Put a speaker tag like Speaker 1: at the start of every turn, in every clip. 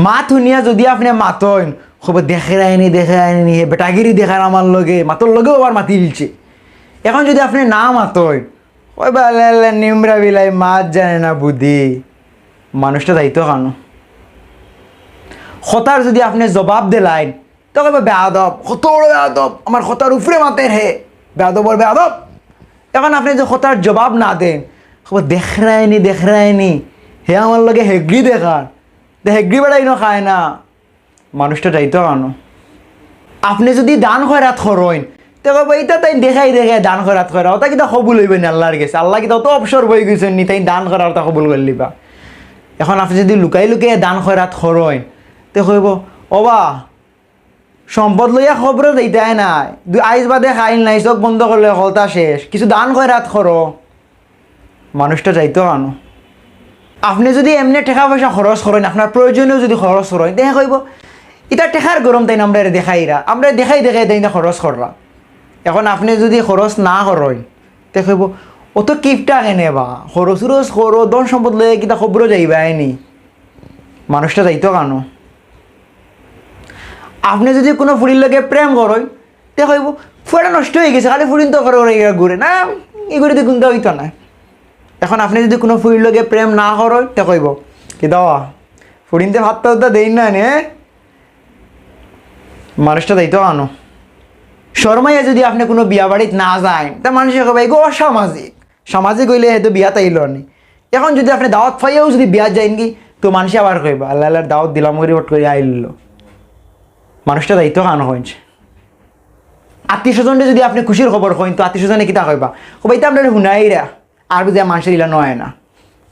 Speaker 1: মাত শুনিয়া যদি আপনি মাতইন খবর দেখে আইনি হে বেটাগিরি দেখার আমার লগে মাতর লগেও আবার মাতি দিলছে। এখন যদি আপনি না মাতইন ওই বা নিমরা বিলাই মাত জানে না বুদ্ধি, মানুষটা যাইতো কেন? খতার যদি আপনি জবাব দিলাইন তো কবে বেয়াদব, কত বড় বেয়াদব, আমার খতার উপরে মাতের হে বেয়াদবর বেয়াদব। এখন আপনি যে খতার জবাব না দেন খবর দেখরায়নি হে আমার লগে হেগড়ি দেখার হেগড়ি বেড়াই না খায় না, মানুষটা যাইতো কেন? আপনি যদি দান খয়রাত করেন তো কবে এটা তাই দেখাই দান খয়রাত করা ওটা কিতা কবুল হইবেন আল্লাহর গেছে, আল্লাহ কিতা অত অবসর বই গেছেন নি তাই দান করার ওটা কবুল করে লিবা। এখন আপনি যদি লুকাই দান খয়রাত করেন তো কইব ওবা সম্পদ লইয়া খবরও দিতে নাই, আইস বাদে খাইল নাই, চোখ বন্ধ করলে হলতা শেষ, কিছু দান খয়রাত করো, মানুষটা যাইতো কেন? আপনি যদি এমনি টাকা পয়সা খরচ করেন, আপনার প্রয়োজনীয় যদি খরচ করেন দেখা কইব এটা টেকার গরম তাই না আমরা দেখাইরা আমরা দেখাই তাই না খরচ কররা। এখন আপনি যদি খরচ না করেন তে কইব অত কিপটা কেনে বা খরচ রোজ করো ধন সম্পদ লয়ে কিতা খবরও যাইবা আইনি, মানুষটা যাইতো কেন? আপনি যদি কোনো ফুড়ির লগে প্রেম করেন তে কইব ফুড়া নষ্ট হয়ে গেছে খালি ফুড়িন তো করে ঘুরে না এগুলি তো গুনতে হইতো না। এখন আপনি যদি কোনো ফুড়ির লগে প্রেম না করেন তে কইব কি দাওয়া ফুড়িনতে ভাতটা উত্তা দেই না নে, মানুষটা যাইতো কেন? শর্মাইয়া যদি আপনি কোনো বিয়া বাড়িতে না যায় তা মানুষের কবে এগো অসামাজিক, সামাজিক হইলে হয়তো বিয়া তাইল নি। এখন যদি আপনি দাওয়াত পাইয়াও যদি বিয়া যাইন কি তো মানুষে আবার কইবা আল্লাহ আল্লাহর দাওয়াত দিলাম করে হট করে আইল, মানুষটা যাইতো কেন হয়েছে? আত্মীয় স্বজনটা যদি আপনি খুশির খবর কইন তো আত্মীয় স্বজনে কিতা কইবা কইবা আপনার শুনাইরা আর বুঝে মানুষের ইলা নয় না।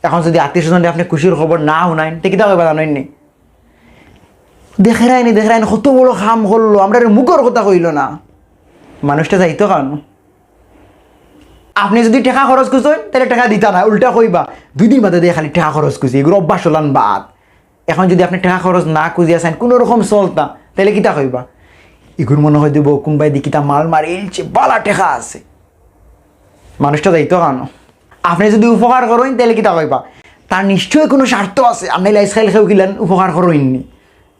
Speaker 1: এখন যদি আত্মীয় স্বজনটা আপনি খুশির খবর না শুনাইন তো কিতা কইবা জানেন নি? দেখে রায়নি কত বড় কাম করলো আমরা মুখের কথা কইল না, মানুষটা যাইতো কেন? আপনি যদি টাকা খরচ করছেন তাহলে টাকা দিতা না, উল্টা কইবা 2 দিন বাদে দিয়ে খালি টাকা খরচ করছি এগুলো অভ্যাস হলান বাদ। এখন যদি আপনি টাকা খরচ না খুঁজিয়া চান কোনো রকম চলতা তাহলে কিতা কইবা এগুর মনে হয় দিব কোনবাই দি কিতা মাল মারিলছে বালা টাকা আছে, মানুষটা যাইতো কেন? আপনি যদি উপকার করেন তাহলে কিতা কইবা তার নিশ্চয়ই কোনো স্বার্থ আছে, আপনি লাইস খাইল খেয়েও কিলেন উপকার করেননি।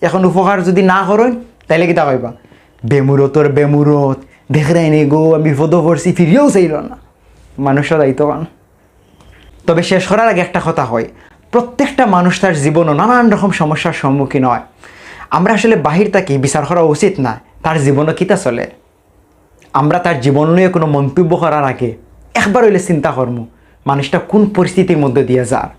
Speaker 1: এখন উপকার যদি না করেন তাহলে কিতা কইবা বেমুরতর বেমুরত দেখরাইনি গো আমি বিপদও পড়ছি ফিরিয়েও চাইল না, মানুষটা যাইতো কেন? তবে শেষ করার আগে একটা কথা হয়, প্রত্যেকটা মানুষ তার জীবনও নানান রকম সমস্যার সম্মুখীন হয়। আমরা আসলে বাহির থেকে বিচার করা উচিত না তার জীবনও কিতা চলে। আমরা তার জীবন নিয়ে কোনো মন্তব্য করার আগে একবার হইলে চিন্তা করবো মানুষটা কোন পরিস্থিতির মধ্যে দিয়ে যার।